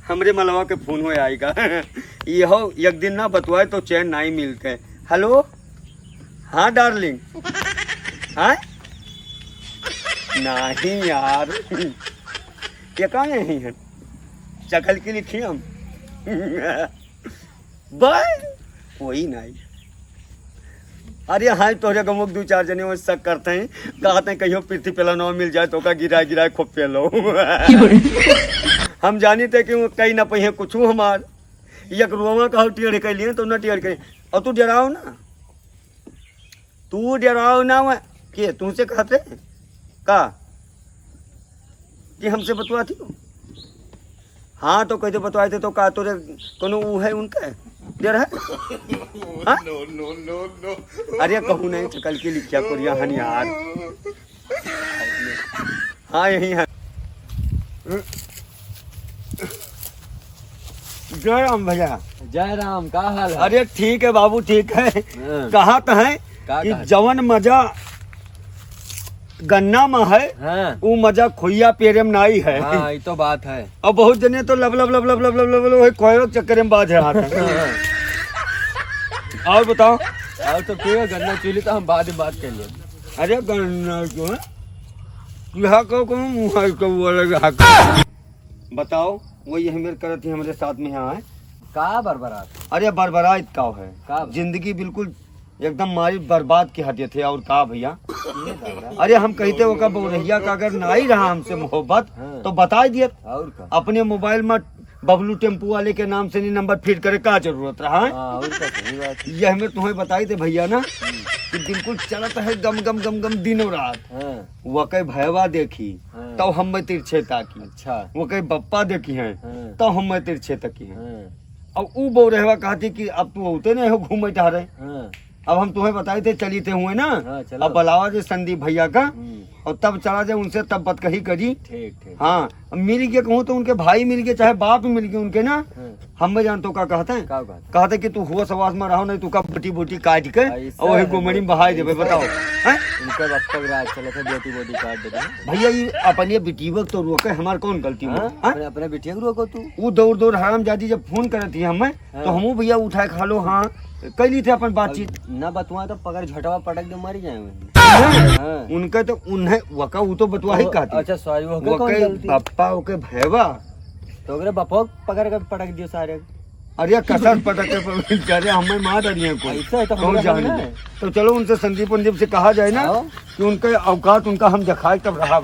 हमरे मलवा के फोन हो आएगा। यहो एक दिन ना बतवाए तो चैन नहीं मिलते। हेलो, हाँ डार्लिंग, हाँ नहीं यार, क्या कहाँ यही है, चकल की लिखी हम बाय वही नहीं। अरे हाँ तोहरे गमुक दो चार जने वो शक करते हैं, कहते हैं कहीं पृथ्वी पे नौ मिल जाए तो का गिरा गिरा खूब पे लो। हम जानी थे कि वो कहीं ना पहिए कुछ हमार एक रोवा का टेढ़ कर लिए तो न टेढ़ कर। और तू डराओ ना, तू डराओ ना वह के तुमसे कहते का कि हमसे बतवाती हो। हाँ तो कहते बतवाए थे तो का तोरे कोनो वो है उनका डर है। हाँ? नो। अरे कहूँ नहीं चकल की लिखिया कोरिया हन यार। हाँ यही है। जय राम भैया। जय राम, का हाल है? अरे ठीक है बाबू, ठीक है। कहा तो है कि जवन मजा गन्ना में है वो मजा खोइया पेरे में नहीं है। हाँ, ये तो बात है। और बहुत जने तो लब लब लब लब लब लब लब लब कोयलो चक्कर में बाज रहा था। और बताओ। और तो क्यों गन्ना चूली तो हम बाद में बात कर लिए। अरे गन्ना क्यों है बताओ, वही हमें करती हमारे साथ में यहाँ है का बरबरात। अरे बरबरात का है का जिंदगी बिल्कुल एकदम मारी बर्बाद के हटे थे। और का भैया, अरे हम कहते वो का बहुरहिया का अगर नहीं रहा हमसे मोहब्बत तो बता दिए। और का अपने मोबाइल में बबलू टेम्पू वाले के नाम से नहीं नंबर फीड करे का जरूरत रहा है। और का सही बात। ये हमें तुम्हें बताई थे भैया ना कि बिल्कुल चलता है गम गम गम गम दिन और रात। वो कई भयवा देखी तो हम तिरछे ताकी। अच्छा। वो कई बप्पा देखी है तो हम तिरछे तकी है। अब वो बहु रहवा कहती कि अब तू होते नहीं हो घूमे टह रहे। अब हम तुम्हें बताए थे चली थे हुए ना। अब बुलावा जे संदीप भैया का और तब चला जाए उनसे, तब बतकही करी। ठीक। हाँ मिल गए कहूँ तो उनके भाई मिल गए चाहे बाप मिल गए उनके ना। हम जान तो का कहते हैं, कहते कि तू हुआ सवास में रहो नहीं तू का बटी बोटी काट के और वही गोमड़ी में बहाई देवे। बताओ उनका चला था बोटी काट देते भैया, ये अपने बिटीवक तो रोके हमार कौन गलती है। अपने बिटिया को रोको तू। वो दौड़ हराम जाती जब फोन करे थी हमें तो हमू भैया उठाए खा लो। हाँ कैली थे अपन बातचीत न बतवा तो पकड़ झटवा पटक दे मर जाए। उनका तो उन्हें वका वो तो बतवा ही कहती। अच्छा सॉरी, वो पप्पा ओके भैवा तो अगर बपो पकड़ कर पटक दियो सारे। अरे कसर पटके पर हमें मार रही है कोई ऐसा है तो कौन जाने। तो चलो उनसे संदीप से कहा जाए ना कि उनके औकात उनका हम दिखाए तब रहा।